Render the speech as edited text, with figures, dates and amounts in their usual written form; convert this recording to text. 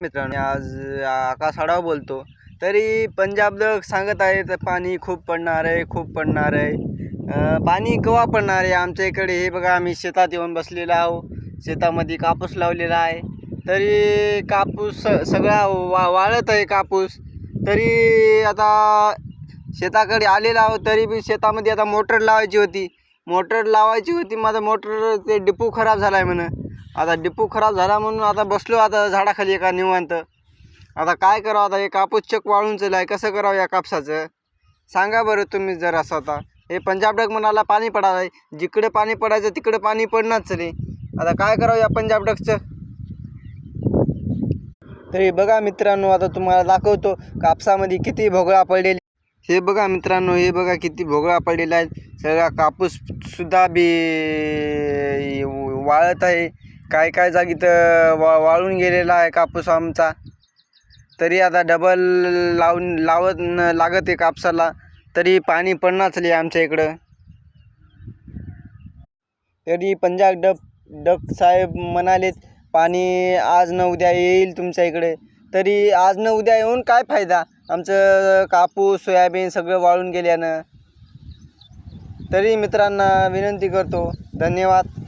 मित्रांनो, आज आकाश आढाव बोलतो. तरी पंजाब लोक सांगत आहे तर पाणी खूप पडणार आहे, खूप पडणार आहे. पाणी केव्हा पडणार आहे आमच्या इकडे? हे बघा, आम्ही शेतात येऊन बसलेलो आहो. शेतामध्ये कापूस लावलेला आहे. तरी कापूस सगळा वाळत आहे कापूस. तरी आता शेताकडे आलेला आहो. तरी बी शेतामध्ये आता मोटर लावायची होती. माझा मोटर ते डिपू खराब झाला आहे म्हणून. आता डिपू खराब झाला म्हणून आता बसलो आता झाडाखाली एका निवांत. आता काय करावं? आता हे कापूस चक वाळून चालला आहे. कसं करावं या कापसाचं? सांगा बरं तुम्ही जरा. आता हे पंजाब डग म्हणाला पाणी पडायला आहे. जिकडे पाणी पडायचं तिकडे पाणी पडणारच रे. आता काय करावं या पंजाब डगचं? तरी बघा मित्रांनो, आता तुम्हाला दाखवतो कापसामध्ये किती भोगळा पडलेली. हे बघा मित्रांनो, हे बघा किती भोगळा पडलेला आहे. सगळा कापूस सुद्धा बी वाळत आहे. काय जागी तर वाळून गेलेला आहे कापूस आमचा. तरी आता डबल लावत लागत आहे कापसाला. तरी पाणी पडणारच नाही आमच्या इकडं. तरी पंजाब डग साहेब म्हणालेत पाणी आज न उद्या येईल तुमच्या इकडे. तरी आज न उद्या येऊन काय फायदा? आमचं कापूस सोयाबीन सगळं वाळून गेल्यानं. तरी मित्रांना विनंती करतो, धन्यवाद.